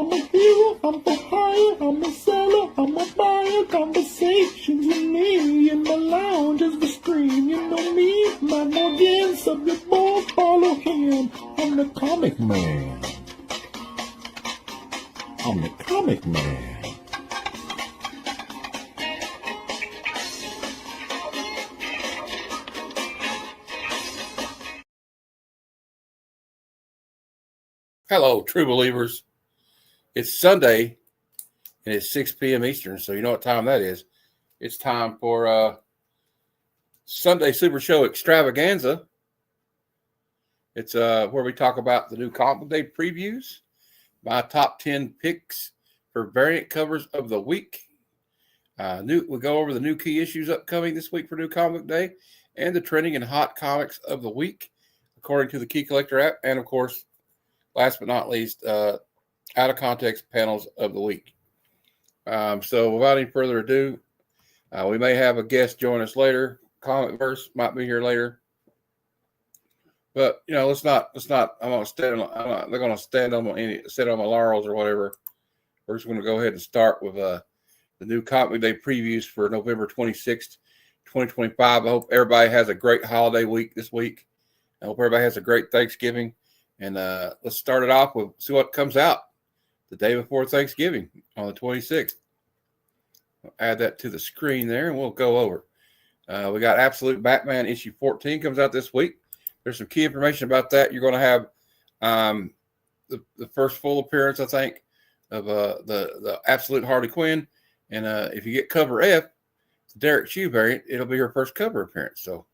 I'm a hero, I'm for hire, I'm a seller, I'm a buyer. Conversations with me in my lounge as we scream. You know me, my Morgan, subject boy, follow him. I'm the comic man. I'm the comic man. Hello, true believers. It's Sunday, and it's 6 p.m. Eastern, so you know what time that is. It's time for Sunday Supershow Extravaganza. It's where we talk about the new comic day previews, my top 10 picks for variant covers of the week. We go over the new key issues upcoming this week for New Comic Day, and the trending and hot comics of the week, according to the Key Collector app, and of course, last but not least, out of context panels of the week. So without any further ado, we may have a guest join us later. Comic Verse might be here later, but let's not. I'm not going to sit on my laurels or whatever. We're just going to go ahead and start with the new Comic Day previews for November 26th, 2025. I hope everybody has a great holiday week this week. I hope everybody has a great Thanksgiving. And let's start it off with see what comes out the day before Thanksgiving on the 26th. I'll add that to the screen there, and we'll go over. We got Absolute Batman issue 14 comes out this week. There's some key information about that. You're going to have the first full appearance, I think, of the Absolute Harley Quinn. And if you get cover F, the Derek Chew variant, it'll be her first cover appearance. So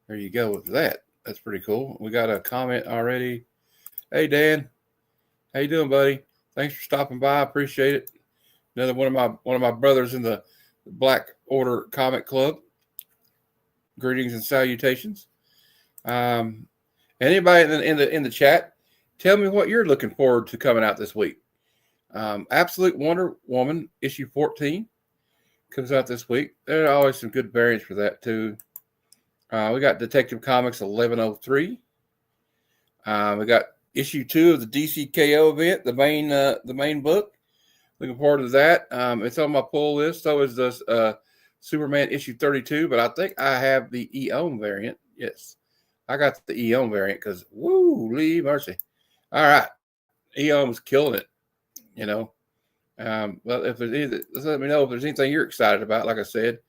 there you go with that. That's pretty cool. We got a comment already. Hey, Dan. How you doing, buddy? Thanks for stopping by. I appreciate it. Another one of my brothers in the Black Order Comic Club. Greetings and salutations. Anybody in the chat, tell me what you're looking forward to coming out this week. Absolute Wonder Woman issue 14 comes out this week. There are always some good variants for that too. We got Detective Comics 1103. We got issue 2 of the DCKO event, the main book. Looking forward to that. It's on my pull list. So is the Superman issue 32, but I think I have the Eon variant. Yes, I got the Eon variant because woo-lee mercy. All right, Eon was killing it. Well, if there's either, just let me know if there's anything you're excited about. Like I said,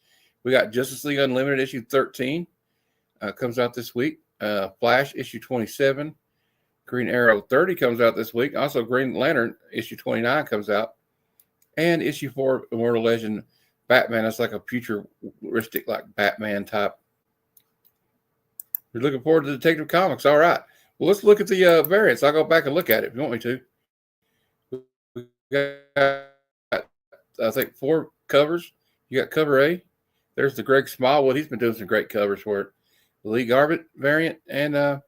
we got Justice League Unlimited issue 13. Comes out this week. Flash issue 27. Green Arrow 30 comes out this week. Also, Green Lantern issue 29 comes out. And issue 4, Immortal Legend Batman. That's like a futuristic, like Batman type. You're looking forward to Detective Comics. All right. Well, let's look at the variants. I'll go back and look at it if you want me to. We got, I think, 4 covers. You got cover A. There's the Greg Smallwood. He's been doing some great covers for it. The Lee Garbett variant, and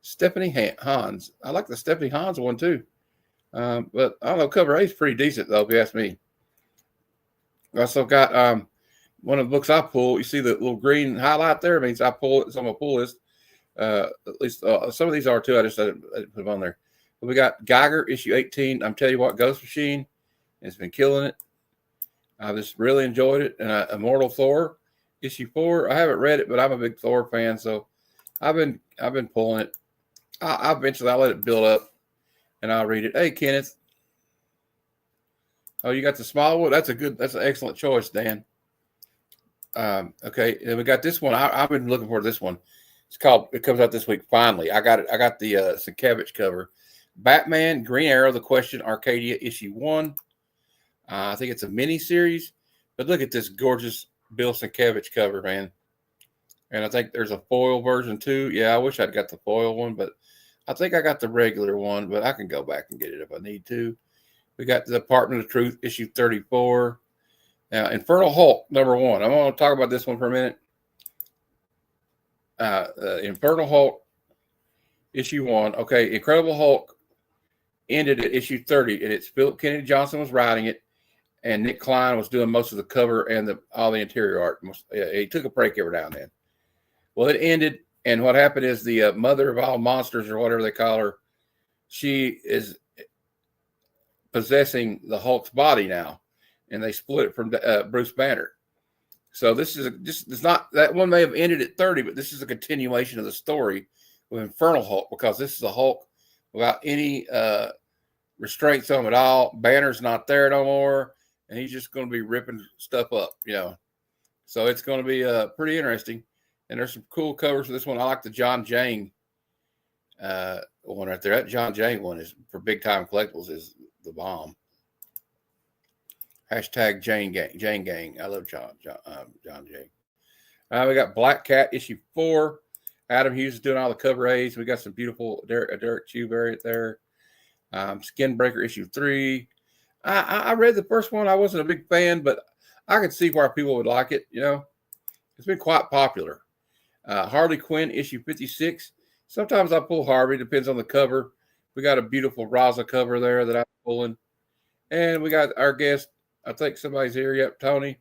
Stephanie Hans. I like the Stephanie Hans one too. But I don't know, cover A is pretty decent though, if you ask me. I also got one of the books I pull. You see the little green highlight there? It means I pull it. It's on my pull list. At least some of these are too. I didn't put them on there. But we got Geiger issue 18. I'm telling you what, Ghost Machine has been killing it. I just really enjoyed it. And Immortal Thor issue 4. I haven't read it, but I'm a big Thor fan, so I've been pulling it. I'll let it build up, and I'll read it. Hey, Kenneth. Oh, you got the Smallwood? That's an excellent choice, Dan. Okay, and we got this one. I've been looking for this one. It comes out this week. Finally, I got it. I got the Sienkiewicz cover. Batman, Green Arrow, The Question, Arcadia, issue 1. I think it's a mini series, but look at this gorgeous Bill Sienkiewicz cover, man. And I think there's a foil version too. Yeah, I wish I'd got the foil one, but I think I got the regular one, but I can go back and get it if I need to. We got the Department of Truth issue 34. Now, Infernal Hulk number 1. I'm going to talk about this one for a minute. Infernal Hulk issue 1. Okay, Incredible Hulk ended at issue 30, and it's Philip Kennedy Johnson was writing it, and Nick Klein was doing most of the cover and all the interior art. He took a break every now and then. Well, it ended, and what happened is the mother of all monsters, or whatever they call her, she is possessing the Hulk's body now, and they split it from Bruce Banner. So this is just it's not that one may have ended at 30, but this is a continuation of the story with Infernal Hulk, because this is a Hulk without any restraints on him at all. Banner's not there no more, and he's just going to be ripping stuff up, So it's going to be pretty interesting. And there's some cool covers for this one. I like the John Jane one right there. That John Jane one is for big time collectibles is the bomb. Hashtag Jane Gang. I love John Jane. We got Black Cat issue 4. Adam Hughes is doing all the cover A's. We got some beautiful Derek Chew variant there. Skinbreaker issue 3. I read the first one. I wasn't a big fan, but I could see why people would like it. It's been quite popular. Harley Quinn issue 56. Sometimes I pull Harvey, depends on the cover. We got a beautiful Raza cover there that I'm pulling. And we got our guest. I think somebody's here. Yep, Tony.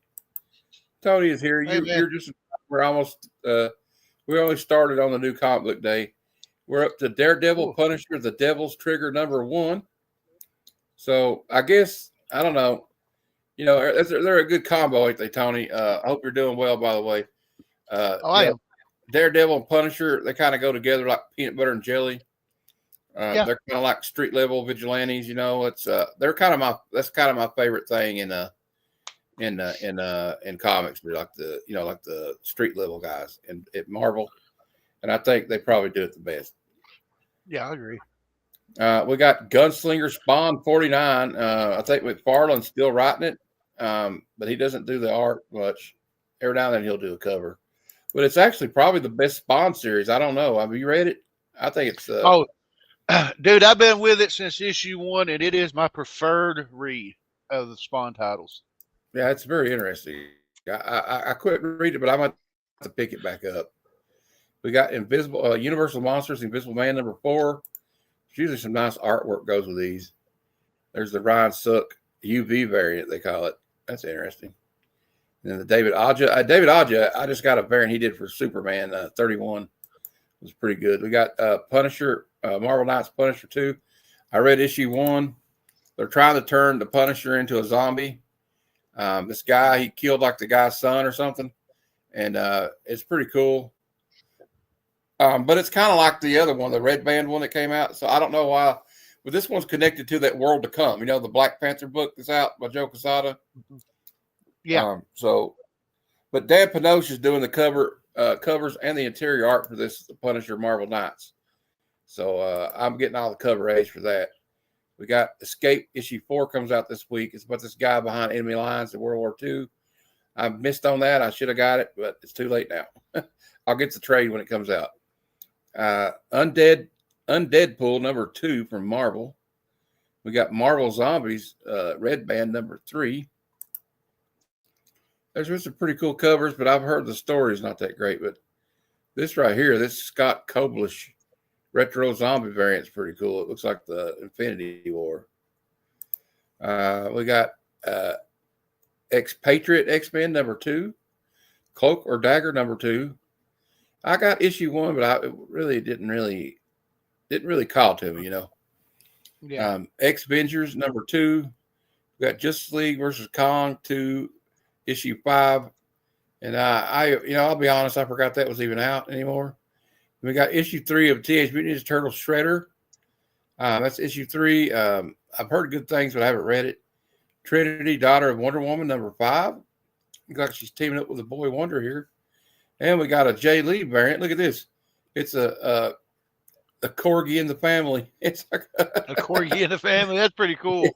Tony is here. Hey, You're just, we're almost, we only started on the new comic book day. We're up to Daredevil, Punisher, the Devil's Trigger #1. So I guess, I don't know. They're a good combo, ain't they, Tony? I hope you're doing well, by the way. I am. Daredevil and Punisher, they kind of go together like peanut butter and jelly. They're kind of like street level vigilantes. It's that's kind of my favorite thing in comics. Like the street level guys at Marvel, and I think they probably do it the best. Yeah, I agree. We got Gunslinger Spawn 49. I think McFarlane's still writing it, but he doesn't do the art much. Every now and then he'll do a cover. But it's actually probably the best Spawn series. I don't know. Have you read it? I think it's. Dude, I've been with it since issue 1, and it is my preferred read of the Spawn titles. Yeah, it's very interesting. I quit reading it, but I might have to pick it back up. We got Universal Monsters, Invisible Man #4. There's usually some nice artwork goes with these. There's the Ryan Sook UV variant, they call it. That's interesting. And then the David Aja, I just got a variant he did for Superman 31. It was pretty good. We got Punisher, Marvel Knights Punisher 2. I read issue 1. They're trying to turn the Punisher into a zombie. This guy, he killed like the guy's son or something. And it's pretty cool. But it's kind of like the other one, the Red Band one that came out. So I don't know why. But this one's connected to that World to Come. The Black Panther book that's out by Joe Quesada. Yeah. But Dan Pinoche is doing the covers and the interior art for this Punisher Marvel Knights. So I'm getting all the cover A's for that. We got Escape issue 4 comes out this week. It's about this guy behind enemy lines in World War II. I missed on that. I should have got it, but it's too late now. I'll get the trade when it comes out. Undeadpool #2 from Marvel. We got Marvel Zombies Red Band #3. There's some pretty cool covers, but I've heard the story is not that great. But this right here, this Scott Koblish retro zombie variant is pretty cool. It looks like the Infinity War. We got Expatriate X-Men #2, Cloak or Dagger #2. I got issue 1, but it really didn't really call to me, Yeah. X-Vengers #2. We got Justice League versus Kong 2, issue 5. And I'll be honest, I forgot that was even out anymore. We got issue 3 of Teenage Mutant Ninja Turtles Shredder. That's issue 3. I've heard good things, but I haven't read it. Trinity, Daughter of Wonder Woman #5. Looks like she's teaming up with a Boy Wonder here. And we got a Jay Lee variant. Look at this. It's a corgi in the family. It's like A corgi in the family. That's pretty cool.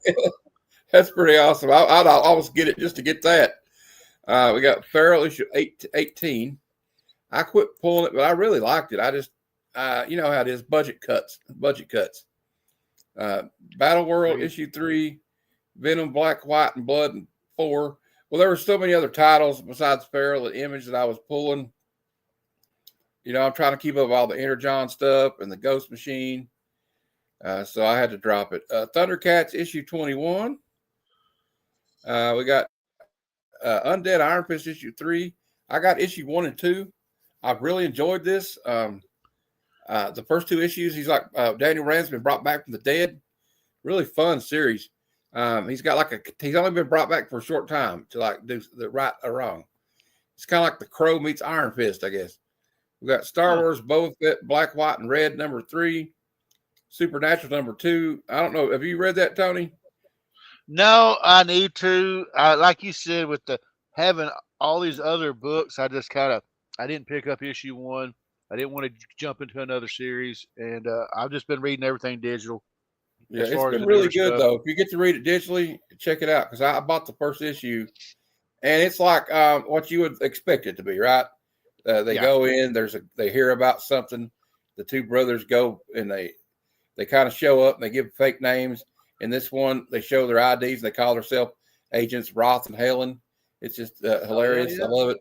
That's pretty awesome. I'd almost get it just to get that. We got Feral issue 18. I quit pulling it, but I really liked it. I just, you know how it is. Budget cuts. Battle World issue 3. Venom, Black, White, and Blood and 4. Well, there were so many other titles besides Feral and Image that I was pulling. I'm trying to keep up all the Energon stuff and the Ghost Machine. So I had to drop it. Thundercats issue 21. We got Undead Iron Fist issue 3. I got issue 1 and 2. I've really enjoyed this. The first 2 issues, he's like Daniel Rand's been brought back from the dead. Really fun series. He's got he's only been brought back for a short time to like do the right or wrong. It's kind of like the Crow meets Iron Fist, I guess. We got Star Wars, Boba Fett, Black, White, and Red, number 3. Supernatural, number 2. I don't know. Have you read that, Tony? No, I need to. Like you said, with the having all these other books, I just I didn't pick up issue 1. I didn't want to jump into another series, and I've just been reading everything digital. Yeah, it's been really good though. If you get to read it digitally, check it out because I bought the first issue, and it's like what you would expect it to be, right? They go in. They hear about something. The two brothers go and they kind of show up and they give fake names. In this one, they show their IDs. And they call themselves Agents Roth and Helen. It's just hilarious. I love it.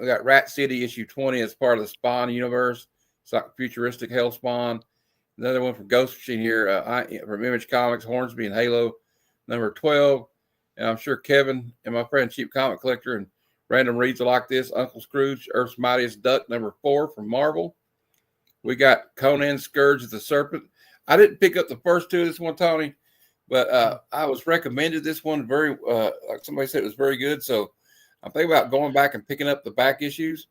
We got Rat City issue 20 as part of the Spawn universe. It's like futuristic Hell Spawn. Another one from Ghost Machine here from Image Comics, Hornsby and Halo, number 12. And I'm sure Kevin and my friend Cheap Comic Collector and Random Reads are like this. Uncle Scrooge, Earth's Mightiest Duck, number 4 from Marvel. We got Conan, Scourge of the Serpent. I didn't pick up the first 2 of this one, Tony, but I was recommended this one very, like somebody said, it was very good. So I'm thinking about going back and picking up the back issues.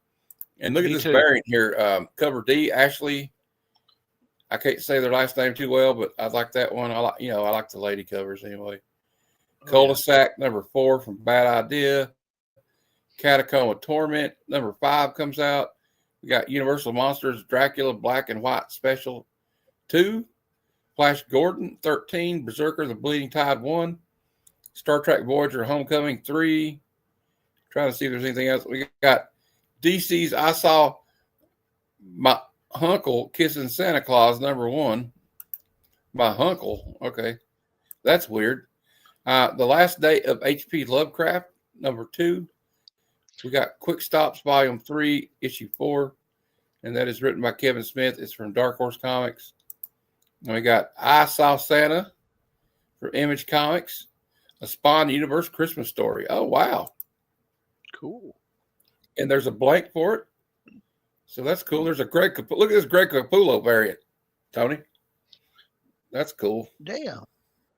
And look at this variant here, cover D, Ashley. I can't say their last name too well, but I like that one. I like the lady covers anyway. Cul-de-sac, number 4 from Bad Idea. Catacomb of Torment, number 5 comes out. We got Universal Monsters, Dracula, Black and White Special 2. Flash Gordon, 13. Berserker, The Bleeding Tide 1. Star Trek Voyager, Homecoming 3. Trying to see if there's anything else. We got DC's I Saw My Hunkle Kissing Santa Claus, number 1. My Hunkle, okay. That's weird. The Last Day of H.P. Lovecraft, number 2. We got Quick Stops, Volume 3, Issue 4. And that is written by Kevin Smith. It's from Dark Horse Comics. And we got I Saw Santa for Image Comics. A Spawn Universe Christmas Story. Oh, wow. Cool. And there's a blank for it. So that's cool. There's a Greg. Look at this Greg Capullo variant, Tony. That's cool. Damn.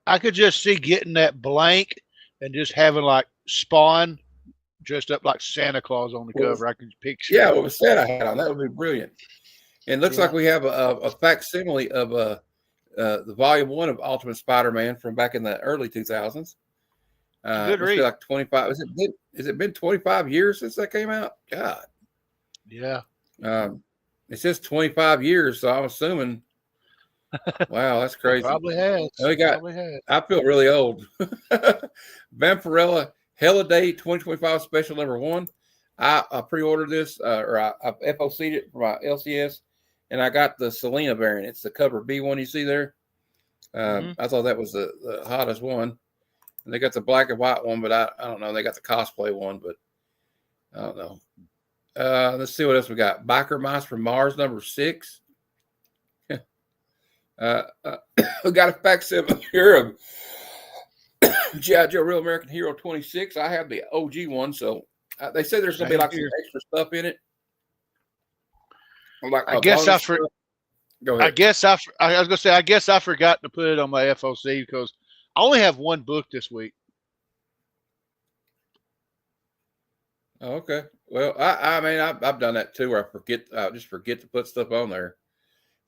I could just see getting that blank and just having like Spawn dressed up like Santa Claus on the cover. I could picture. Yeah, with a Santa hat on. That would be brilliant. And it looks like we have a facsimile of the volume 1 of Ultimate Spider-Man from back in the early 2000s. Good read. Like 25. Has it been 25 years since that came out? God. Yeah. It says 25 years, so I'm assuming. Wow, that's crazy. Probably has. I feel really old. Vampirella Holiday 2025 special number 1. I pre-ordered this, or I FOC'd it for my LCS, and I got the Selena variant. It's the cover B one you see there. I thought that was the hottest one. And they got the black and white one, but I don't know. They got the cosplay one, but I don't know. Let's see what else we got. Biker Mice from Mars, number 6. We got a facsimile here of G.I. Joe Real American Hero 26. I have the OG one, so they say there's going to be like some extra stuff in it. Like I guess I Go ahead. I guess I was gonna say I guess I forgot to put it on my FOC because I only have one book this week. Oh, okay. Well, I mean, I've done that too, where I just forget to put stuff on there.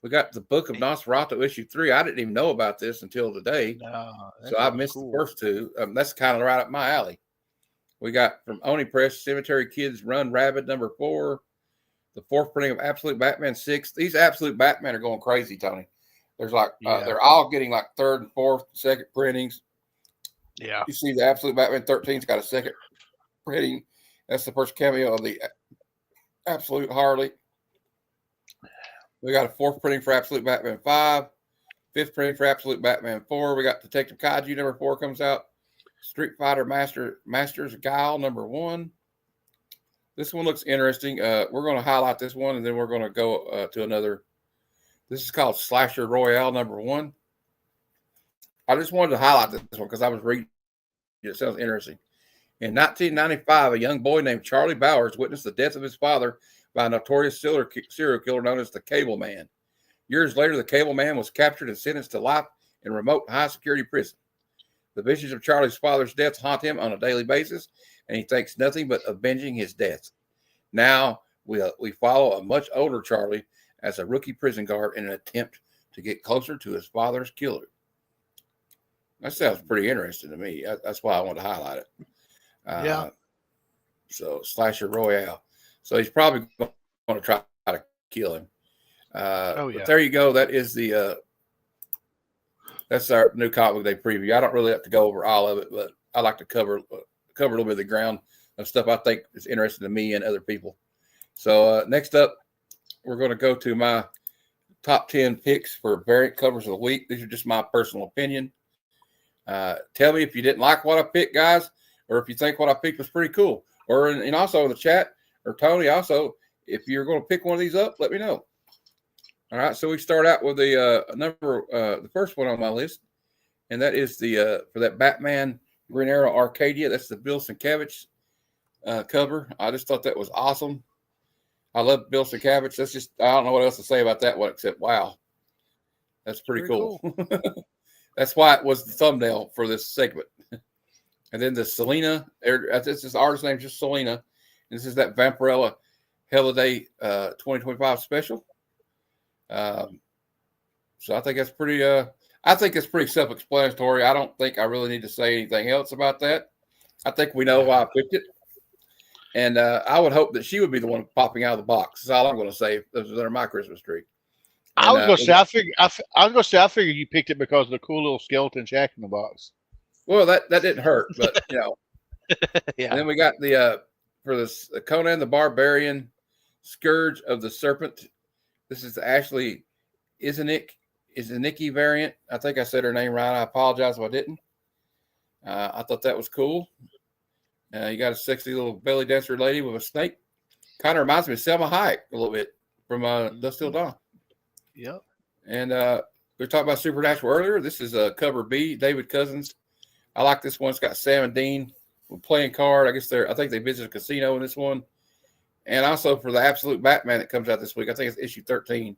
We got the Book of Nosferatu issue 3. I didn't even know about this until today, so I missed the first 2. That's kind of right up my alley. We got from Oni Press, Cemetery Kids Run Rabid, number 4. The 4th printing of Absolute Batman 6. These Absolute Batman are going crazy, Tony. There's like they're all getting like 3rd and 4th, 2nd printings. Yeah. You see the Absolute Batman 13's got a 2nd printing. That's the first cameo of the Absolute Harley. We got a 4th printing for Absolute Batman 5. 5th printing for Absolute Batman 4. We got Detective Kaiju number 4 comes out. Street Fighter Masters Guile number 1. This one looks interesting. We're going to highlight this one, and then we're going to go to another. This is called Slasher Royale number 1. I just wanted to highlight this one because I was reading. It sounds interesting. In 1995, a young boy named Charlie Bowers witnessed the death of his father by a notorious serial killer known as the Cable Man. Years later, the Cable Man was captured and sentenced to life in a remote high-security prison. The visions of Charlie's father's death haunt him on a daily basis, and he thinks nothing but avenging his death. Now we follow a much older Charlie as a rookie prison guard in an attempt to get closer to his father's killer. That sounds pretty interesting to me. That's why I wanted to highlight it. Yeah. So slasher royale. So he's probably going to try to kill him. But there you go. That is that's our new comic book day preview. I don't really have to go over all of it, but I like to cover a little bit of the ground of stuff I think is interesting to me and other people. So next up, we're going to go to my top 10 picks for variant covers of the week. These are just my personal opinion. Tell me if you didn't like what I picked, guys, or if you think what I picked was pretty cool. Or and also in the chat, or Tony, also, if you're going to pick one of these up, let me know. All right, so we start out with the first one on my list, and that is for that Batman Green Arrow Arcadia. That's the Bill Sienkiewicz cover. I just thought that was awesome. I love Bill Sienkiewicz. That's just, I don't know what else to say about that one except wow, that's pretty cool. That's why it was the thumbnail for this segment. And then the Selena, this is the artist name, just Selena. This is that Vampirella Holiday 2025 special. So I think that's pretty. I think it's pretty self-explanatory. I don't think I really need to say anything else about that. I think we know why I picked it, and I would hope that she would be the one popping out of the box. That's all I'm going to say. This is under my Christmas tree. And, I was going to say, I figured you picked it because of the cool little skeleton Jack in the Box. Well, that didn't hurt, but Yeah. And then we got the Conan the Barbarian, Scourge of the Serpent. This is Ashley Izanicky variant. I think I said her name right. I apologize if I didn't. I thought that was cool. You got a sexy little belly dancer lady with a snake. Kind of reminds me of Selma Hayek a little bit from Dusk Till Dawn. Yep. And we were talking about Supernatural earlier. This is cover B, David Cousins. I like this one. It's got Sam and Dean playing card. I think they visit a casino in this one. And also for the Absolute Batman that comes out this week, I think it's issue 13.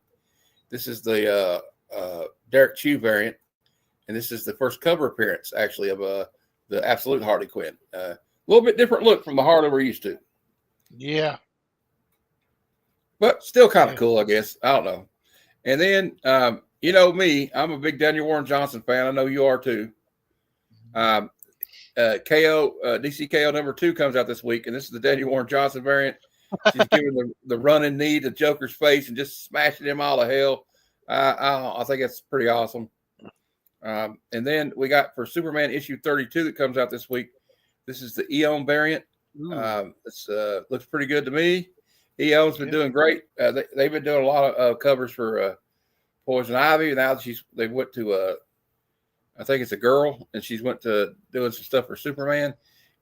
This is the Derek Chew variant. And this is the first cover appearance, actually, of the Absolute Harley Quinn. A little bit different look from the Harley we're used to. Yeah. But still kind of cool, I guess. I don't know. And then, you know me, I'm a big Daniel Warren Johnson fan. I know you are too. DC KO number 2 comes out this week, and this is the Daniel Warren Johnson variant. She's giving the running knee to Joker's face and just smashing him all to hell. I think that's pretty awesome. And then we got for Superman issue 32 that comes out this week. This is the Eon variant. It looks pretty good to me. Eon's been doing great. They've been doing a lot of covers for Poison Ivy. Now they went to I think it's a girl, and she's went to doing some stuff for Superman.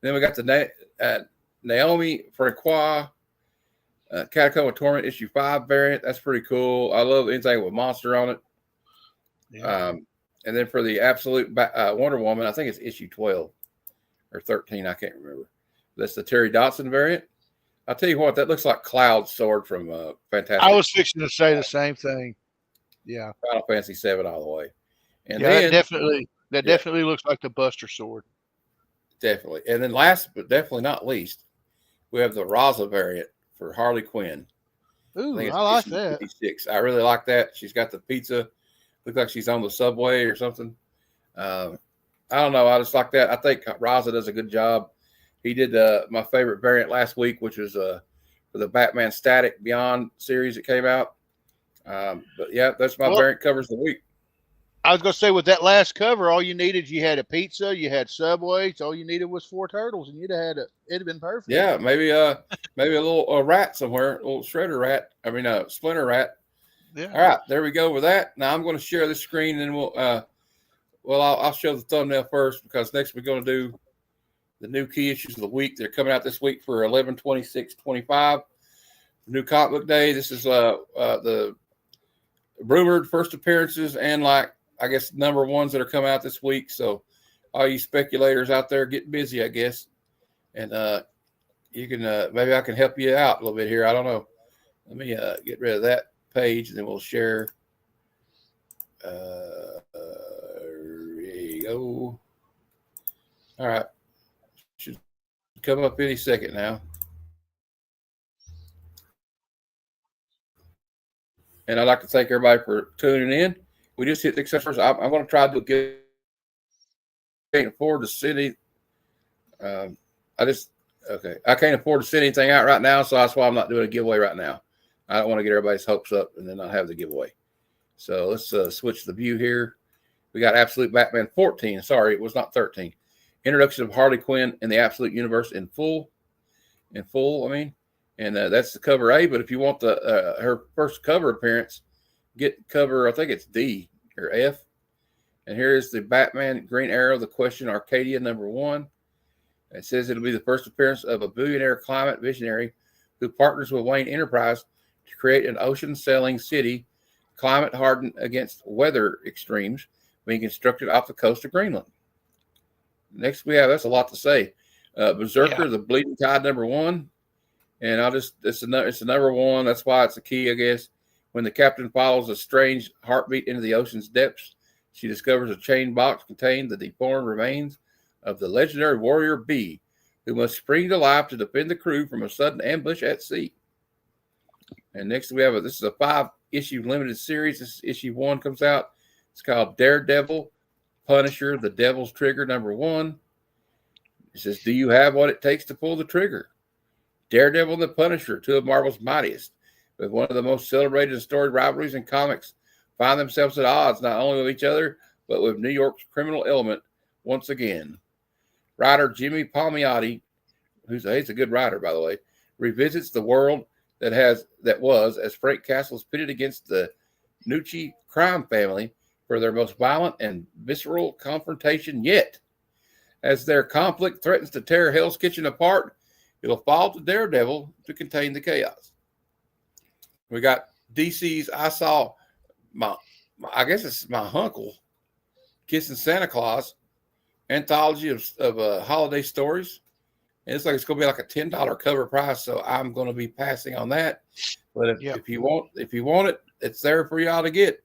Then we got the Naomi Francois Catacomb of Torment issue 5 variant. That's pretty cool. I love anything with monster on it. Yeah. And then for the Absolute Wonder Woman, I think it's issue 12 or 13. I can't remember. That's the Terry Dodson variant. I'll tell you what, that looks like Cloud's sword from Fantastic. I was fixing to say the same thing. Yeah. Final Fantasy 7 all the way. And yeah, then, that definitely looks like the Buster sword. Definitely. And then last but definitely not least, we have the Raza variant for Harley Quinn. Ooh, I like that. 56. I really like that. She's got the pizza. Looks like she's on the subway or something. I don't know. I just like that. I think Raza does a good job. He did my favorite variant last week, which was for the Batman Static Beyond series that came out. But yeah, that's my variant covers of the week. I was going to say, with that last cover, all you needed, you had a pizza, you had Subway. So all you needed was 4 turtles, and you'd have had it'd have been perfect. Yeah, maybe a little rat somewhere, a little shredder rat. I mean, a splinter rat. Yeah. All right, there we go with that. Now I'm going to share the screen, and I'll show the thumbnail first because next we're going to do the new key issues of the week. They're coming out this week for 11/26/25. New comic book day. This is the rumored first appearances and I guess number ones that are coming out this week. So all you speculators out there, get busy, I guess. And you can maybe I can help you out a little bit here. I don't know. Let me get rid of that page, and then we'll share. There you go. All right. Should come up any second now. And I'd like to thank everybody for tuning in. We just hit the first. I'm going to try to get. Can't afford to send any. I can't afford to send anything out right now, so that's why I'm not doing a giveaway right now. I don't want to get everybody's hopes up and then not have the giveaway. So let's switch the view here. We got Absolute Batman 14. Sorry, it was not 13. Introduction of Harley Quinn in the Absolute Universe in full. I mean, and that's the cover A. But if you want the her first cover appearance, get cover. I think it's D or F. And here is the Batman Green Arrow, the Question Arcadia #1. It says it'll be the first appearance of a billionaire climate visionary who partners with Wayne Enterprise to create an ocean-sailing city, climate hardened against weather extremes, being constructed off the coast of Greenland. Next we have, that's a lot to say. Berserker, the Bleeding Tide #1. And it's a #1. That's why it's a key, I guess. When the captain follows a strange heartbeat into the ocean's depths, she discovers a chain box containing the deformed remains of the legendary warrior bee, who must spring to life to defend the crew from a sudden ambush at sea. And next we have this is a 5-issue limited series. This issue 1 comes out. It's called Daredevil, Punisher, the Devil's Trigger #1. It says, do you have what it takes to pull the trigger? Daredevil and the Punisher, 2 of Marvel's mightiest, with one of the most celebrated and storied rivalries in comics, find themselves at odds not only with each other, but with New York's criminal element once again. Writer Jimmy Palmiotti, he's a good writer, by the way, revisits the world that was as Frank Castle is pitted against the Nucci crime family for their most violent and visceral confrontation yet. As their conflict threatens to tear Hell's Kitchen apart, it'll fall to Daredevil to contain the chaos. We got DC's I Saw I guess it's my uncle Kissing Santa Claus anthology of holiday stories. And it's going to be like a $10 cover price, so I'm going to be passing on that. But if you want it, it's there for y'all to get.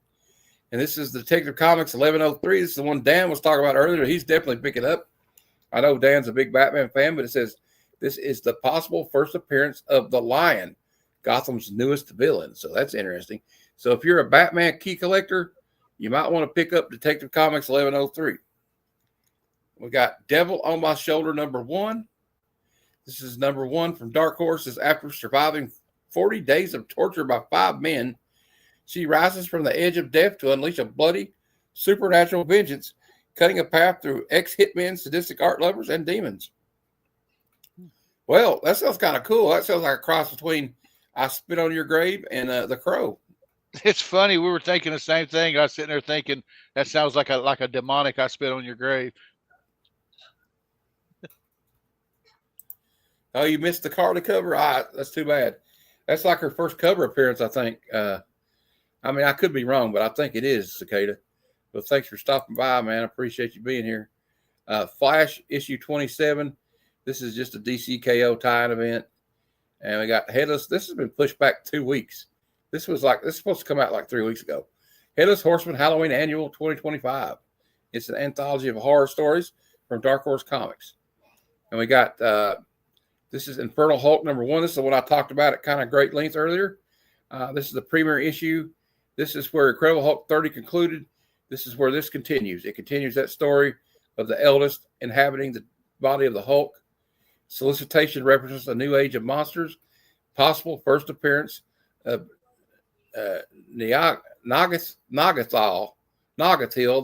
And this is Detective Comics 1103. This is the one Dan was talking about earlier. He's definitely picking up. I know Dan's a big Batman fan, but it says this is the possible first appearance of the Lion, Gotham's newest villain. So that's interesting. So if you're a Batman key collector, you might want to pick up Detective Comics 1103. We got Devil on My Shoulder #1. This is #1 from Dark Horse. Is after surviving 40 days of torture by 5 men, she rises from the edge of death to unleash a bloody, supernatural vengeance, cutting a path through ex-hitmen, sadistic art lovers, and demons. Well, that sounds kind of cool. That sounds like a cross between I Spit on Your Grave and The Crow. It's funny. We were thinking the same thing. I was sitting there thinking that sounds like a demonic I Spit on Your Grave. Oh, you missed the Carly cover? That's too bad. That's like her first cover appearance, I think. I mean, I could be wrong, but I think it is, Cicada. But thanks for stopping by, man. I appreciate you being here. Flash issue 27. This is just a DCKO tie-in event. And we got Headless. This has been pushed back 2 weeks. This was supposed to come out like 3 weeks ago. Headless Horseman Halloween Annual 2025. It's an anthology of horror stories from Dark Horse Comics. And we got, this is Infernal Hulk #1. This is the one I talked about at kind of great length earlier. This is the premiere issue. This is where Incredible Hulk 30 concluded. This is where this continues. It continues that story of the eldest inhabiting the body of the Hulk. Solicitation represents a new age of monsters. Possible first appearance of Nagathil,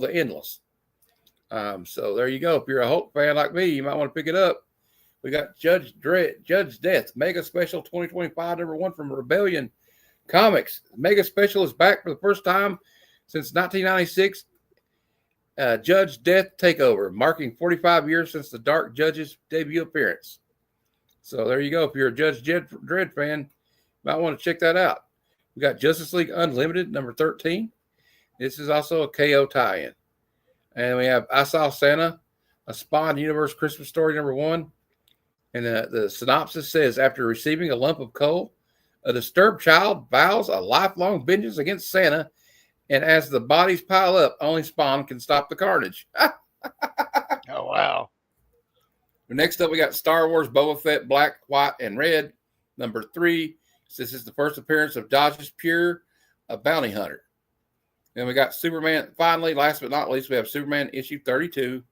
the Endless. So there you go. If you're a Hulk fan like me, you might want to pick it up. We got Judge Death, Mega Special 2025 #1 from Rebellion Comics. Mega Special is back for the first time since 1996. Judge Death Takeover, marking 45 years since the Dark Judge's debut appearance. So there you go. If you're a Judge Dredd fan, you might want to check that out. We got Justice League Unlimited #13. This is also a KO tie-in. And we have I Saw Santa, a Spawn Universe Christmas story #1. And the synopsis says, after receiving a lump of coal, a disturbed child vows a lifelong vengeance against Santa. And as the bodies pile up, only Spawn can stop the carnage. Oh, wow. Next up, we got Star Wars Boba Fett Black, White, and Red. Number 3. This is the first appearance of Dodge's Pure, a bounty hunter. Then we got Superman. Finally, last but not least, we have Superman issue 32.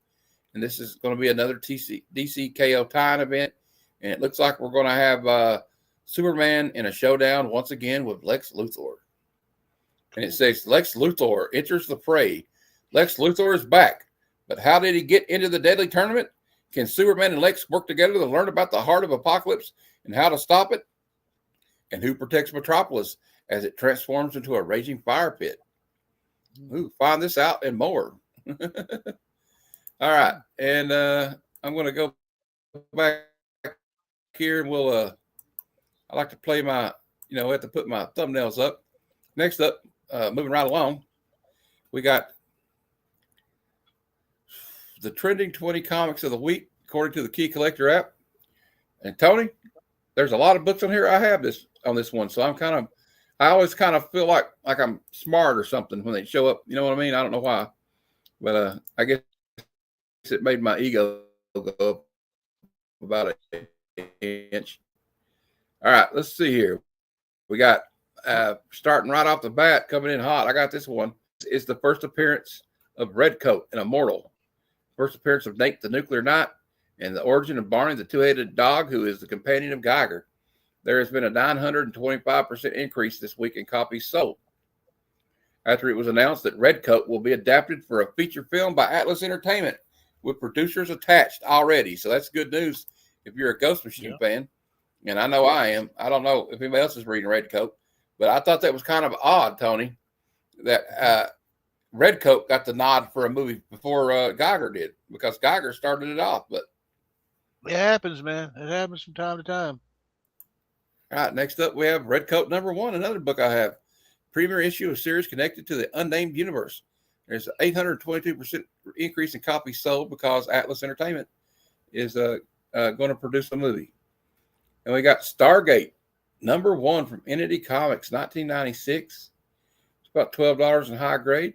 And this is going to be another DC KO tie-in event. And it looks like we're going to have Superman in a showdown once again with Lex Luthor. And it says, Lex Luthor enters the fray. Lex Luthor is back. But how did he get into the deadly tournament? Can Superman and Lex work together to learn about the heart of Apocalypse and how to stop it? And who protects Metropolis as it transforms into a raging fire pit? Ooh, find this out and more. All right. And I'm going to go back here and I like to play my, I have to put my thumbnails up. Next up, moving right along, we got the trending 20 comics of the week, according to the Key Collector app. And Tony, there's a lot of books on here. I have this on this one. So I always kind of feel like I'm smart or something when they show up. You know what I mean? I don't know why, but I guess it made my ego go up about an inch. All right, let's see here. We got starting right off the bat, coming in hot. I got this one. It's the first appearance of Redcoat and Immortal. First appearance of Nate the Nuclear Knight, and the origin of Barney the two-headed dog, who is the companion of Geiger. There has been a 925% increase this week in copies sold, after it was announced that Redcoat will be adapted for a feature film by Atlas Entertainment with producers attached already. So that's good news if you're a Ghost Machine fan. And I know I am. I don't know if anybody else is reading Redcoat, but I thought that was kind of odd, Tony, that Redcoat got the nod for a movie before Geiger did, because Geiger started it off. But it happens, man. It happens from time to time. All right, next up, we have Redcoat #1, another book I have. Premier issue of series connected to the unnamed universe. There's an 822% increase in copies sold because Atlas Entertainment is going to produce a movie. And we got Stargate #1 from Entity Comics, 1996. It's about $12 in high grade.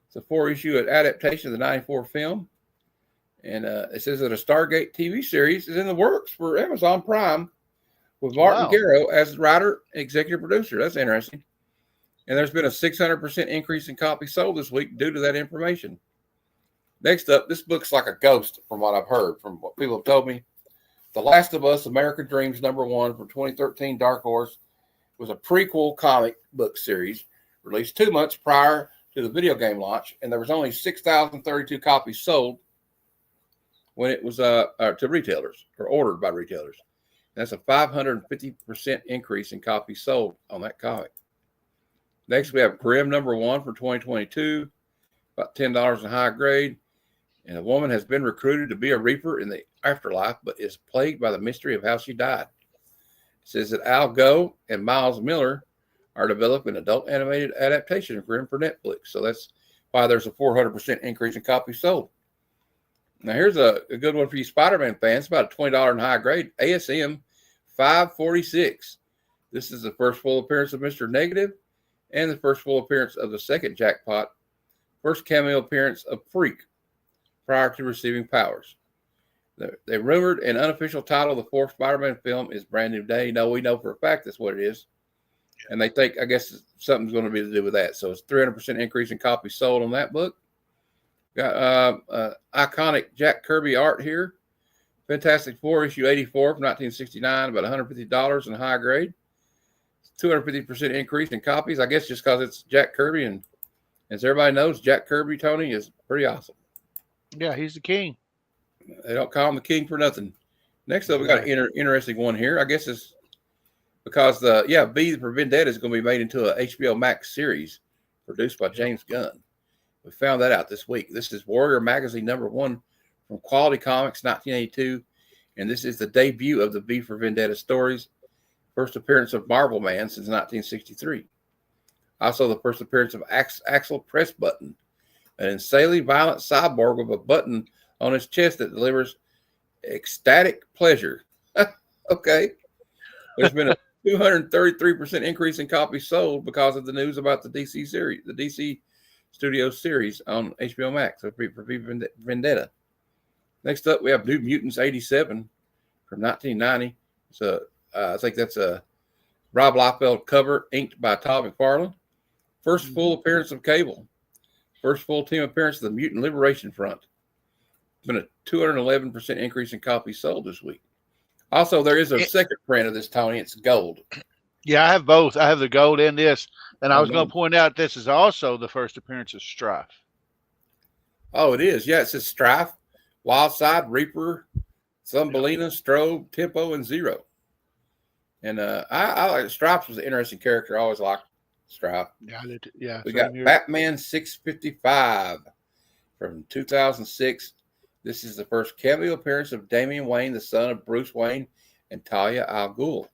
It's a 4-issue adaptation of the 94 film. And it says that a Stargate TV series is in the works for Amazon Prime with Martin Garrow as writer and executive producer. That's interesting. And there's been a 600% increase in copies sold this week due to that information. Next up, this book's like a ghost from what I've heard, from what people have told me. The Last of Us, American Dreams #1 from 2013 Dark Horse was a prequel comic book series released 2 months prior to the video game launch, and there was only 6,032 copies sold when it was to retailers, or ordered by retailers. And that's a 550% increase in copies sold on that comic. Next, we have Grimm #1 for 2022, about $10 in high grade. And a woman has been recruited to be a reaper in the afterlife, but is plagued by the mystery of how she died. It says that Al Gough and Miles Miller are developing an adult animated adaptation of Grimm for Netflix. So that's why there's a 400% increase in copies sold. Now, here's a good one for you Spider-Man fans. About a $20 in high grade. ASM 546. This is the first full appearance of Mr. Negative and the first full appearance of the second Jackpot. First cameo appearance of Freak prior to receiving powers. The rumored and unofficial title of the fourth Spider-Man film is Brand New Day. No, we know for a fact that's what it is. And they think, I guess, something's going to be to do with that. So it's 300% increase in copies sold on that book. Got iconic Jack Kirby art here. Fantastic Four, issue 84 from 1969, about $150 in high grade. 250% increase in copies, I guess just because it's Jack Kirby. And as everybody knows, Jack Kirby, Tony, is pretty awesome. Yeah, he's the king. They don't call him the king for nothing. Next up, we got an interesting one here. I guess it's because V for Vendetta is going to be made into a HBO Max series produced by James Gunn. We found that out this week. This is Warrior Magazine #1 from Quality Comics, 1982. And this is the debut of the V for Vendetta stories. First appearance of Marvel Man since 1963. Also, the first appearance of Axel Press Button, an insanely violent cyborg with a button on his chest that delivers ecstatic pleasure. Okay. There's been a 233% increase in copies sold because of the news about the DC series, the DC Studios series on HBO Max for V Vendetta. Next up, we have New Mutants 87 from 1990. So I think that's a Rob Liefeld cover, inked by Todd McFarlane. First full appearance of Cable. First full team appearance of the Mutant Liberation Front. It's been a 211% increase in copies sold this week. Also, there is a second print of this, Tony. It's gold. Yeah, I have both. I have the gold and this. And I was going to point out this is also the first appearance of Strife. Oh, it is. Yeah, it says Strife, Wildside, Reaper, Thumbelina, Strobe, Tempo, and Zero. And I like Strife was an interesting character. I always liked Strife. Yeah. We got Batman 655 from 2006. This is the first cameo appearance of Damian Wayne, the son of Bruce Wayne and Talia al Ghul.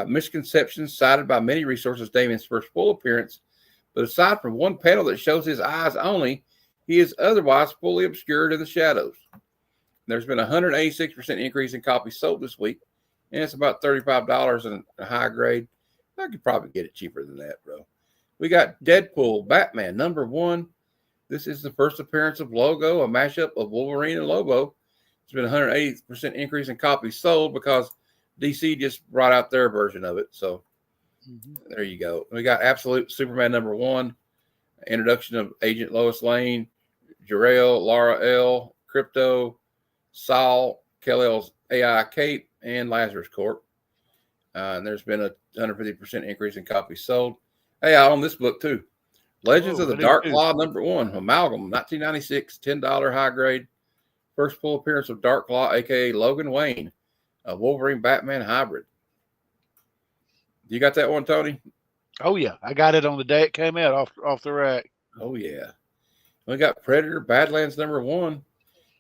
Misconceptions cited by many resources Damian's first full appearance, but aside from one panel that shows his eyes only, he is otherwise fully obscured in the shadows. There's been a 186% increase in copies sold this week, and it's about $35 in a high grade. I could probably get it cheaper than that, bro. We got Deadpool, Batman, #1. This is the first appearance of Logo, a mashup of Wolverine and Lobo. It's been a 180% increase in copies sold because DC just brought out their version of it. So there you go. We got Absolute Superman #1, introduction of Agent Lois Lane, Jor-El, Lara L, Crypto, Saul, Kal-El's AI Cape, and Lazarus Corp. And there's been a 150% increase in copies sold. Hey, I own this book too. Legends of the Dark Claw #1, Amalgam, 1996, $10 high grade. First full appearance of Dark Claw, a.k.a. Logan Wayne, a Wolverine Batman hybrid. You got that one, Tony? Oh, yeah. I got it on the day it came out off the rack. Oh, yeah. We got Predator, Badlands #1.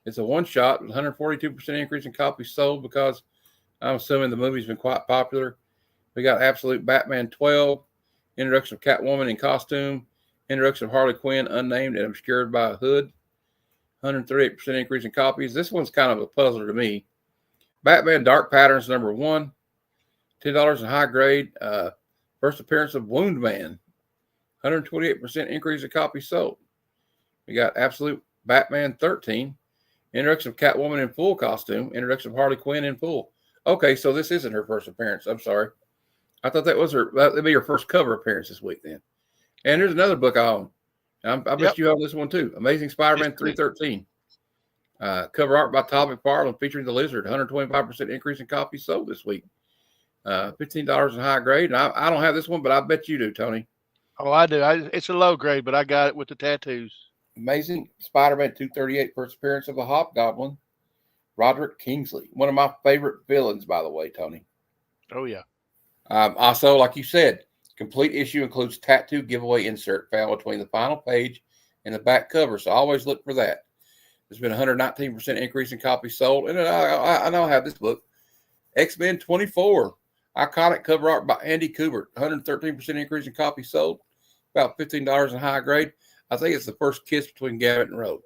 It's a one-shot, 142% increase in copies sold because I'm assuming the movie's been quite popular. We got Absolute Batman 12, introduction of Catwoman in costume, introduction of Harley Quinn, unnamed and obscured by a hood. 138% increase in copies. This one's kind of a puzzler to me. Batman Dark Patterns #1, $10 in high grade. First appearance of Wound Man, 128% increase in copies sold. We got Absolute Batman 13, introduction of Catwoman in full costume, introduction of Harley Quinn in full. Okay, so this isn't her first appearance. I'm sorry. I thought that'd be her first cover appearance this week then. And there's another book I own. I bet you own this one too. Amazing Spider-Man 313. Cover art by Todd McFarlane featuring the Lizard. 125% increase in copies sold this week. $15 in high grade. And I don't have this one, but I bet you do, Tony. Oh, I do. It's a low grade, but I got it with the tattoos. Amazing Spider-Man 238, first appearance of the Hobgoblin, Roderick Kingsley. One of my favorite villains, by the way, Tony. Oh, yeah. Also, like you said, complete issue includes tattoo giveaway insert found between the final page and the back cover. So always look for that. There's been a 119% increase in copies sold. And I know I have this book. X-Men 24. Iconic cover art by Andy Kubert. 113% increase in copies sold. About $15 in high grade. I think it's the first kiss between Gambit and Rogue.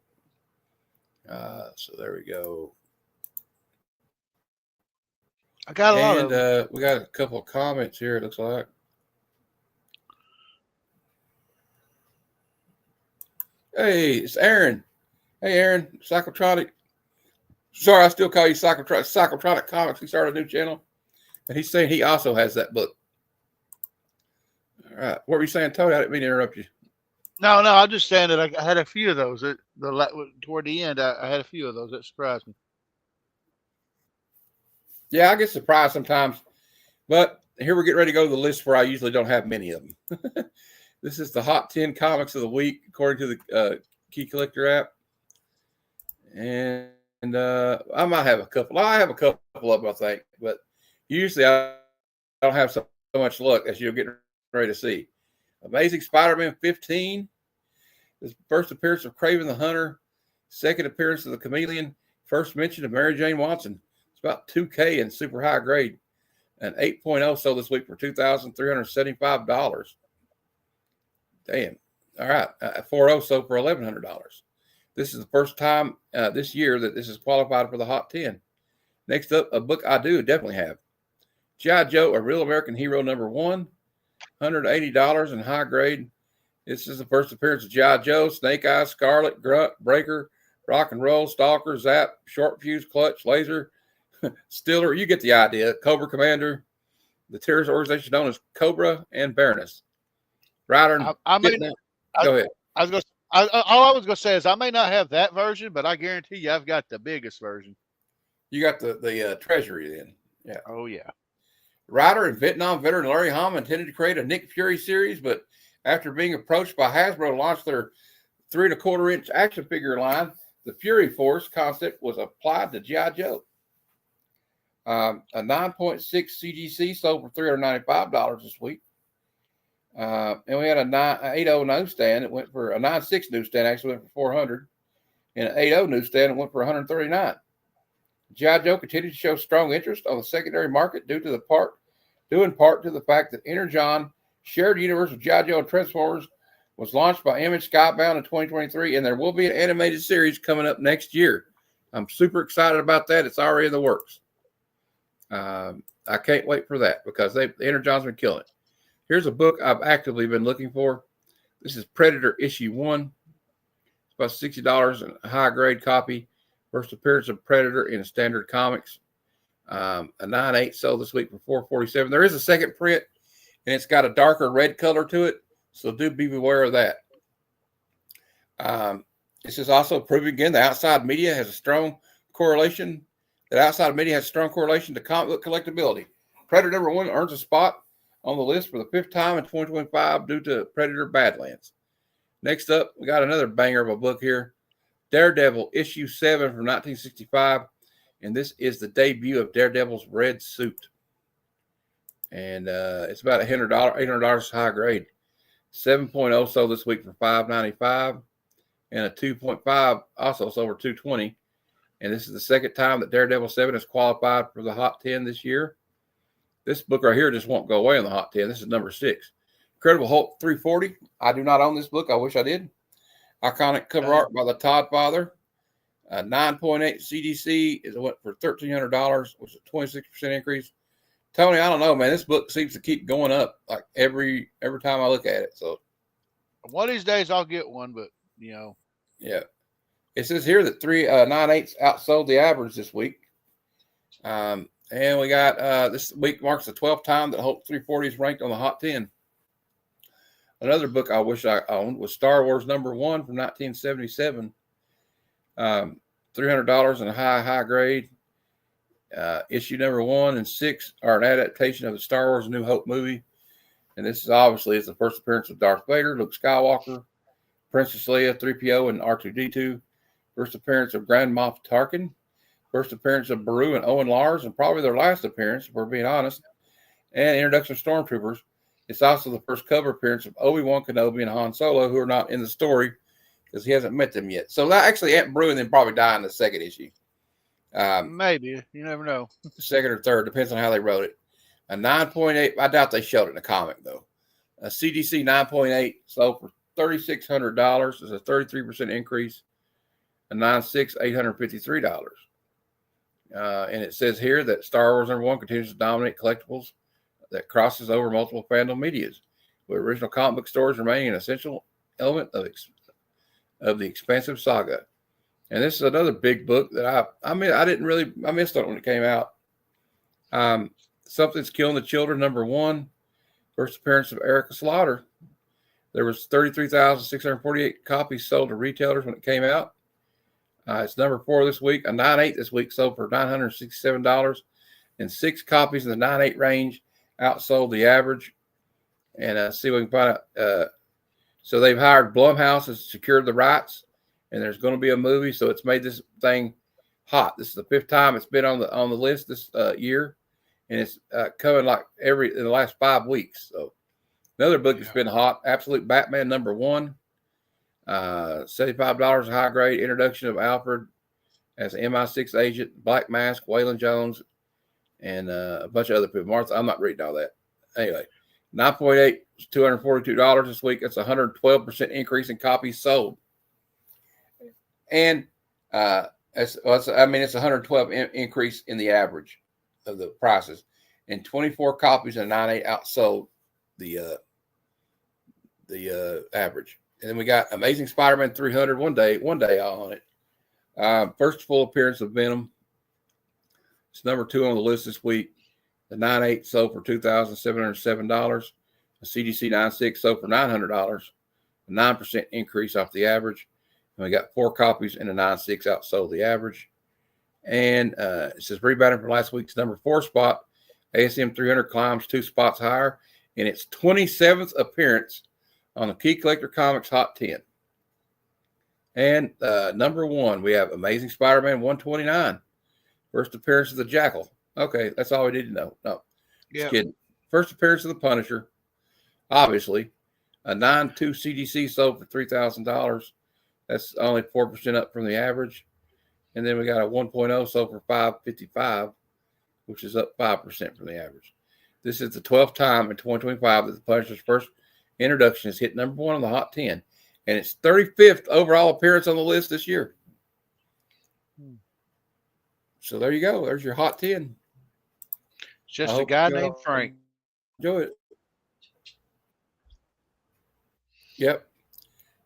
So there we go. I got a lot of them. We got a couple of comments here, it looks like. Hey, it's Aaron. Hey, Aaron, Psychotronic. Sorry, I still call you Psychotronic Comics. He started a new channel. And he's saying he also has that book. All right. What were you saying, Tony? I didn't mean to interrupt you. No, I'm just saying that I had a few of those. Toward the end, I had a few of those. That surprised me. Yeah, I get surprised sometimes. But here we're getting ready to go to the list where I usually don't have many of them. This is the Hot 10 Comics of the Week, according to the Key Collector app. And I might have a couple. I have a couple of them, I think. But usually I don't have so much luck as you'll get ready to see. Amazing Spider-Man 15. The first appearance of Kraven the Hunter. Second appearance of the Chameleon. First mention of Mary Jane Watson. It's about $2,000 in super high grade. An 8.0 sold this week for $2,375. Damn. All right. 4.0 sold for $1,100. This is the first time this year that this is qualified for the Hot 10. Next up, a book I do definitely have. G.I. Joe, A Real American Hero #1. $180 in high grade. This is the first appearance of G.I. Joe, Snake Eyes, Scarlet, Grunt, Breaker, Rock and Roll, Stalker, Zap, Short Fuse, Clutch, Laser, Stiller. You get the idea. Cobra Commander, the terrorist organization known as Cobra, and Baroness. Rider and go ahead. All I was going to say is I may not have that version, but I guarantee you I've got the biggest version. You got the Treasury then. Yeah. Oh, yeah. Rider and Vietnam veteran Larry Hama intended to create a Nick Fury series, but after being approached by Hasbro to launch their 3 1/4-inch action figure line, the Fury Force concept was applied to G.I. Joe. A 9.6 CGC sold for $395 this week. And we had a 8.0 newsstand. It went for a 9.6 newsstand, actually went for $400. And an 8.0 newsstand, it went for $139. G.I. Joe continued to show strong interest on the secondary market due in part to the fact that Energon shared universe with G.I. Joe and Transformers was launched by Image Skybound in 2023, and there will be an animated series coming up next year. I'm super excited about that. It's already in the works. I can't wait for that because the Energon's been killing it. Here's a book I've actively been looking for. This is Predator issue 1. It's about $60 in a high-grade copy. First appearance of Predator in Standard Comics. A 9.8 sold this week for $447. There is a second print, and it's got a darker red color to it, so do be aware of that. This is also proving again the outside media has a strong correlation. That outside media has a strong correlation to comic book collectability. Predator number 1 earns a spot on the list for the 5th time in 2025 due to Predator Badlands. Next up, we got another banger of a book here. Daredevil issue 7 from 1965. And this is the debut of Daredevil's red suit. And it's about $800 high grade. 7.0 sold this week for $595. And a 2.5 also sold for $220. And this is the second time that Daredevil 7 has qualified for the Hot 10 this year. This book right here just won't go away in the Hot 10. This is number 6. Incredible Hulk 340. I do not own this book. I wish I did. Iconic cover art by the Todd Father. 9.8 CDC went for $1,300, which is a 26% increase. Tony, I don't know, man. This book seems to keep going up like every time I look at it. So one of these days I'll get one, but yeah. It says here that 9.8s outsold the average this week. And we got this week marks the 12th time that Hulk 340 is ranked on the Hot 10. Another book I wish I owned was Star Wars number 1 from 1977. $300 in a high grade. Issue number 1 and 6 are an adaptation of the Star Wars New Hope movie. And this is obviously the first appearance of Darth Vader, Luke Skywalker, Princess Leia, 3PO, and R2-D2. First appearance of Grand Moff Tarkin. First appearance of Beru and Owen Lars, and probably their last appearance, if we're being honest. And introduction of Stormtroopers. It's also the first cover appearance of Obi-Wan Kenobi and Han Solo, who are not in the story because he hasn't met them yet. So that actually Aunt Beru and then probably die in the second issue. Maybe. You never know. Second or third, depends on how they wrote it. A 9.8, I doubt they showed it in the comic, though. A CDC 9.8 sold for $3,600. It's a 33% increase. A 9.6, $853. And it says here that Star Wars number 1 continues to dominate collectibles that crosses over multiple fandom medias, with original comic book stories remaining an essential element of the expansive saga. And this is another big book that I missed on it when it came out. Something's Killing the Children, number 1. First appearance of Erica Slaughter. There was 33,648 copies sold to retailers when it came out. It's number 4 this week. A 9.8 this week sold for $967. And 6 copies in the 9.8 range outsold the average. And see what we can find out. So they've hired Blumhouse and secured the rights. And there's going to be a movie. So it's made this thing hot. This is the 5th time it's been on the list this year. And it's coming like in the last 5 weeks. So another book that's been hot. Absolute Batman number 1. $75 high grade. Introduction of Alfred as an MI6 agent, Black Mask, Waylon Jones, and a bunch of other people. Martha, I'm not reading all that. Anyway, 9.8 is $242 this week. That's a 112% increase in copies sold. And it's a 112 increase in the average of the prices. And 24 copies of 9.8 outsold the average. And then we got Amazing Spider-Man 300 one day on it. First full appearance of Venom. It's number 2 on the list this week. The 9.8 sold for $2,707. The CDC 9.6 sold for $900, a 9% increase off the average. And we got 4 copies, and the 9.6 outsold the average. And it says rebounding from last week's number 4 spot. ASM 300 climbs 2 spots higher in its 27th appearance on the Key Collector Comics Hot 10. And number 1, we have Amazing Spider-Man 129. First appearance of the Jackal. Okay, that's all we need to know. No, just kidding. First appearance of the Punisher. Obviously, a 9.2 CDC sold for $3,000. That's only 4% up from the average. And then we got a 1.0 sold for $555, which is up 5% from the average. This is the 12th time in 2025 that the Punisher's first introduction has hit number 1 on the Hot 10, and it's 35th overall appearance on the list this year. So there you go. There's your Hot 10. It's just a guy named Frank. Enjoy it. Yep.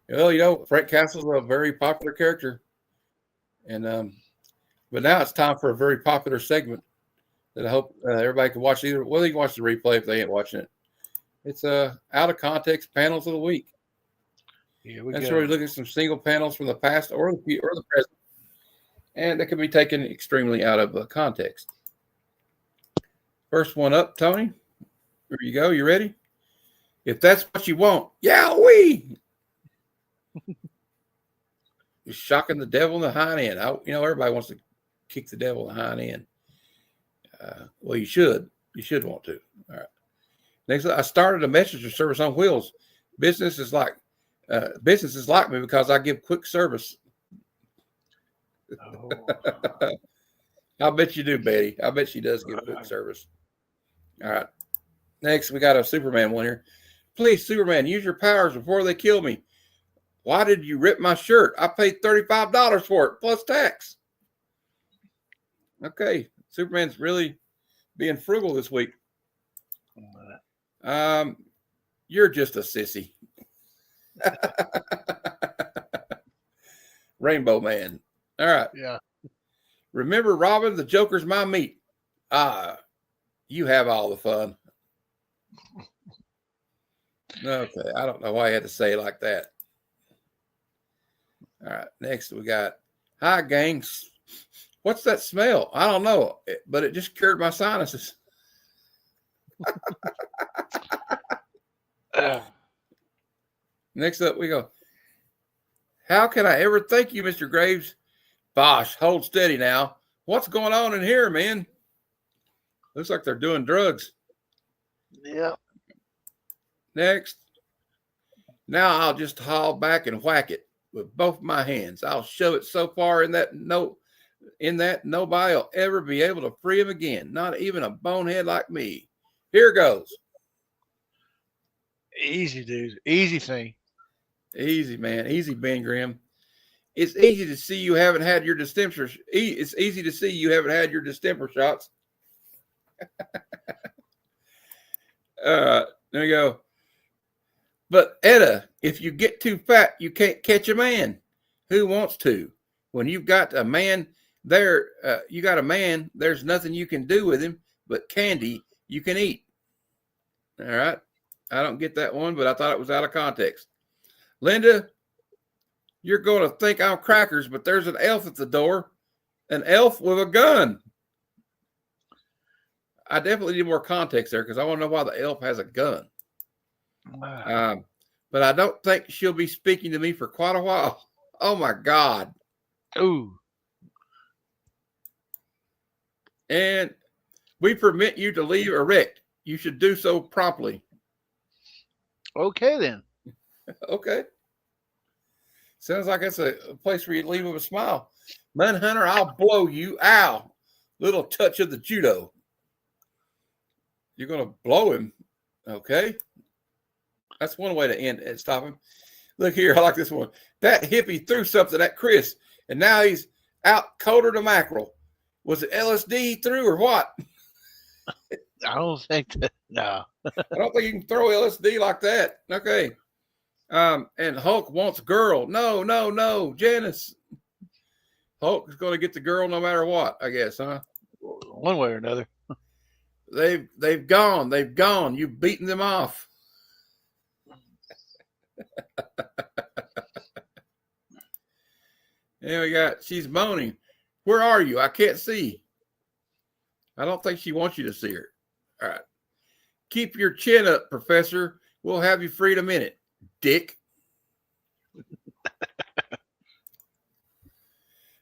Well, Frank Castle's a very popular character. And but now it's time for a very popular segment that I hope everybody can watch. They can watch the replay if they ain't watching it. It's out of context panels of the week. That's where we look at some single panels from the past or the present, and that can be taken extremely out of context. First one up, Tony. Here you go. You ready? If that's what you want, we. You're shocking the devil in the hind end. Everybody wants to kick the devil in the hind end. Well, you should. You should want to. All right. Next, I started a messenger service on wheels. Business is like me because I give quick service. Oh. I bet you do, Betty. I bet she does give quick service. All right. Next, we got a Superman one here. Please, Superman, use your powers before they kill me. Why did you rip my shirt? I paid $35 for it, plus tax. Okay. Superman's really being frugal this week. You're just a sissy. Rainbow Man. All right. Yeah. Remember, Robin, the Joker's my meat. You have all the fun. Okay. I don't know why I had to say it like that. All right. Next, we got, hi, gangs. What's that smell? I don't know, but it just cured my sinuses. Next up, we go, how can I ever thank you, Mr. Graves? Bosh, hold steady now. What's going on in here, man? Looks like they're doing drugs. Yeah. Next. Now I'll just haul back and whack it with both my hands. I'll shove it so far in that nobody will ever be able to free him again. Not even a bonehead like me. Here goes. Easy, dude. Easy thing. Easy, man. Easy, Ben Grimm. It's easy to see you haven't had your distemper. It's easy to see you haven't had your distemper shots. There you go. But Etta, if you get too fat, you can't catch a man. Who wants to? When you've got a man there, there's nothing you can do with him but candy you can eat. All right. I don't get that one, but I thought it was out of context. Linda, you're going to think I'm crackers, but there's an elf at the door. An elf with a gun. I definitely need more context there because I want to know why the elf has a gun. Wow. But I don't think she'll be speaking to me for quite a while. Oh, my God. Ooh. And we permit you to leave erect. You should do so promptly. Okay, then. Okay. Sounds like it's a place where you leave with a smile. Manhunter, I'll blow you. Ow. Little touch of the judo. You're going to blow him. Okay. That's one way to end and stop him. Look here. I like this one. That hippie threw something at Chris, and now he's out colder than mackerel. Was it LSD he threw or what? I don't think that. No. I don't think you can throw LSD like that. Okay. And Hulk wants girl. No. Janice. Hulk is going to get the girl no matter what, I guess, huh? One way or another. They've gone. They've gone. You've beaten them off. And she's moaning. Where are you? I can't see. I don't think she wants you to see her. All right. Keep your chin up, Professor. We'll have you free in a minute, dick.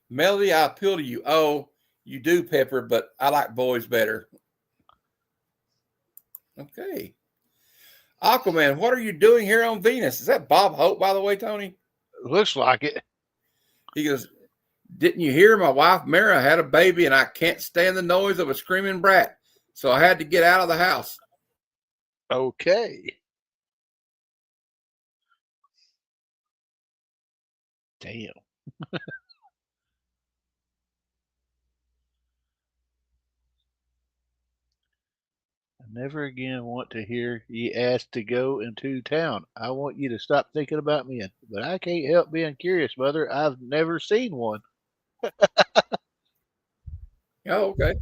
Melody, I appeal to you. Oh, you do, Pepper, but I like boys better. Okay. Aquaman, what are you doing here on Venus? Is that Bob Hope, by the way, Tony? Looks like it. He goes, didn't you hear my wife, Mara, had a baby, and I can't stand the noise of a screaming brat, so I had to get out of the house. Okay. Damn. I never again want to hear ye asked to go into town. I want you to stop thinking about men. But I can't help being curious, Mother. I've never seen one. Oh, okay.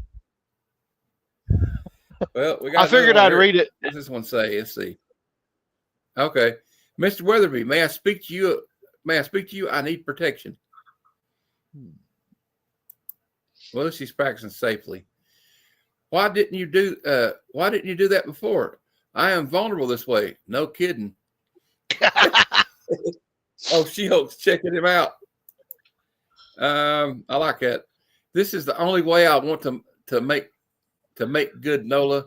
Well, we got. I figured I'd read it. What does this one say? Let's see. Okay, Mr. Weatherby, may I speak to you? May I speak to you? I need protection. Well, she's practicing safely. Why didn't you do that before? I am vulnerable this way. No kidding. Oh, She-Hulk's checking him out. I like that. This is the only way I want to make good, Nola.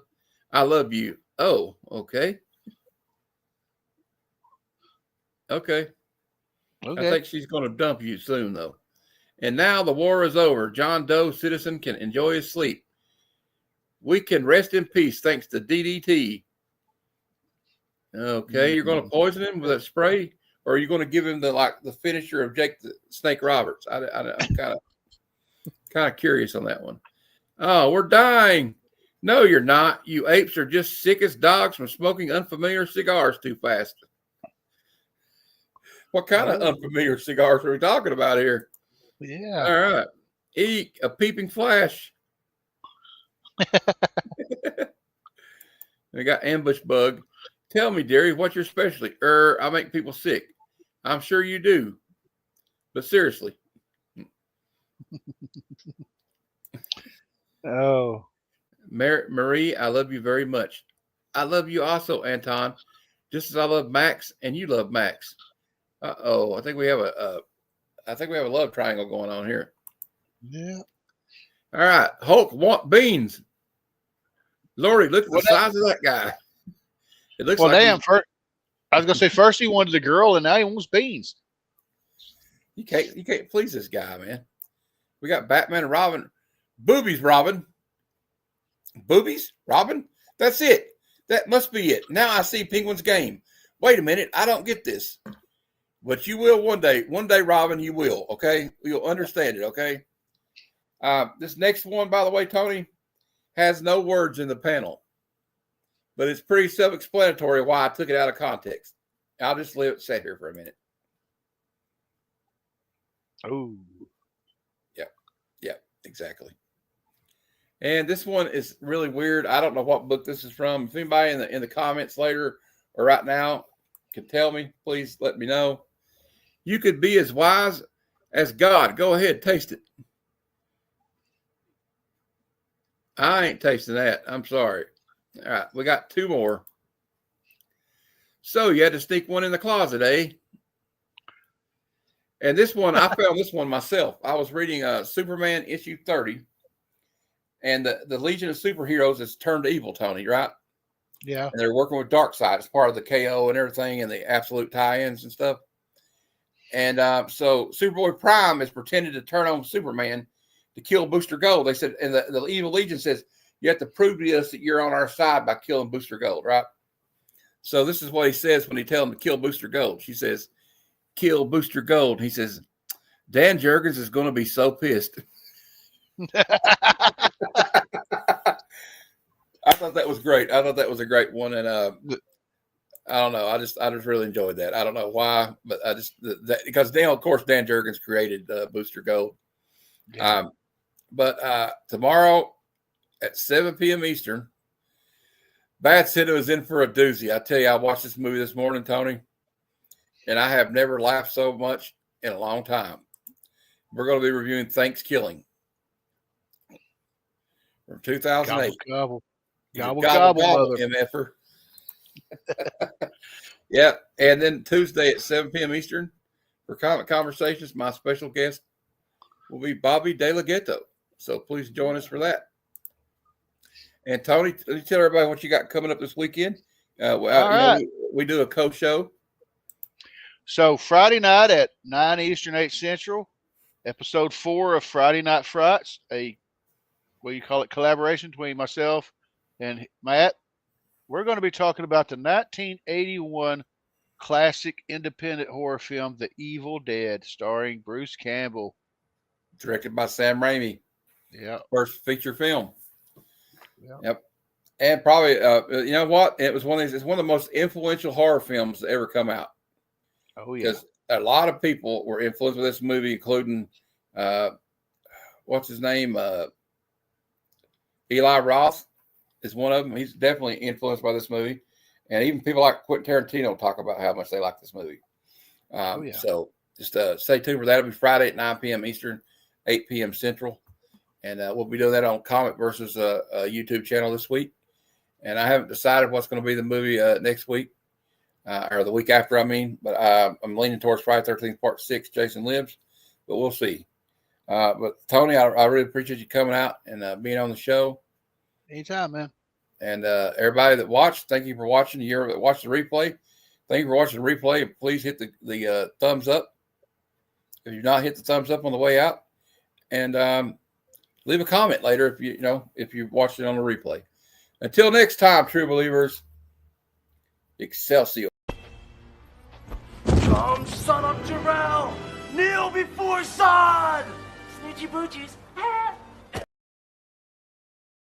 I love you. Oh, okay. Okay. I think she's going to dump you soon, though. And now the war is over. John Doe citizen can enjoy his sleep. We can rest in peace thanks to DDT. Okay, you're going to poison him with a spray, or are you going to give him the finisher of Jake the Snake Roberts? I'm kind of curious on that one. Oh, we're dying. No, you're not. You apes are just sick as dogs from smoking unfamiliar cigars too fast. What kind of unfamiliar cigars are we talking about here? Yeah. All right. Eek, a peeping flash. We got ambush bug. Tell me, dearie, what's your specialty? I make people sick. I'm sure you do. But seriously. Oh. Marie, I love you very much. I love you also, Anton. Just as I love Max and you love Max. I think we have a love triangle going on here. Yeah. All right. Hulk want beans. Lordy, look at the size of that guy. It looks damn. I was gonna say first he wanted the girl, and now he wants beans. You can't please this guy, man. We got Batman and Robin. Boobies, Robin. Boobies, Robin. That's it. That must be it. Now I see Penguin's game. Wait a minute. I don't get this. But you will one day. One day, Robin, you will. Okay? You'll understand it. Okay? This next one, by the way, Tony, has no words in the panel. But it's pretty self-explanatory why I took it out of context. I'll just let it sit here for a minute. Oh. Yeah, exactly. And this one is really weird. I don't know what book this is from. If anybody in the comments later or right now can tell me, please let me know. You could be as wise as God. Go ahead, taste it. I ain't tasting that. I'm sorry. All right, we got two more. So you had to sneak one in the closet, eh? And this one, I found this one myself. I was reading Superman issue 30. And the Legion of Superheroes has turned evil, Tony, right? Yeah. And they're working with Darkseid as part of the KO and everything and the absolute tie-ins and stuff. And so Superboy Prime is pretending to turn on Superman to kill Booster Gold. They said, and the Evil Legion says, you have to prove to us that you're on our side by killing Booster Gold, right? So this is what he says when he tells him to kill Booster Gold. She says, kill Booster Gold. He says, Dan Jurgens is going to be so pissed. I thought that was great. I thought that was a great one. And I don't know. I just really enjoyed that. I don't know why, but I just, because Dan Jurgens created Booster Gold. Yeah. But tomorrow at 7 p.m. Eastern, Bad Cinema is in for a doozy. I tell you, I watched this movie this morning, Tony, and I have never laughed so much in a long time. We're going to be reviewing Thanksgiving from 2008. Gobble, gobble, Gobble, gobble, mother. MFer. Yeah, and then Tuesday at 7 p.m. Eastern for Comic Conversations, my special guest will be Bobby De La Ghetto. So please join us for that. And Tony, let me tell everybody what you got coming up this weekend. We do a co-show. So Friday night at 9 Eastern, 8 Central, episode 4 of Friday Night Frights, collaboration between myself and Matt. We're going to be talking about the 1981 classic independent horror film, The Evil Dead, starring Bruce Campbell. Directed by Sam Raimi. Yeah. First feature film. Yeah. Yep. And probably, you know what? It's one of the most influential horror films to ever come out. Oh, yeah. Because a lot of people were influenced by this movie, including, what's his name? Eli Roth is one of them. He's definitely influenced by this movie. And even people like Quentin Tarantino talk about how much they like this movie. So just stay tuned for that. It'll be Friday at 9 p.m. Eastern, 8 p.m. Central. And we'll be doing that on Comic Versus YouTube channel this week. And I haven't decided what's going to be the movie next week, or the week after, I mean. But I'm leaning towards Friday 13th, Part 6, Jason Lives. But we'll see. But, Tony, I really appreciate you coming out and being on the show. Anytime, man. And everybody that watched, thank you for watching. You that watched the replay, thank you for watching the replay. Please hit the thumbs up if you've not hit the thumbs up on the way out. And leave a comment later if you watched it on the replay. Until next time, true believers, Excelsior. Come, son of Jarrell, kneel before Zod! Snitchy boochies.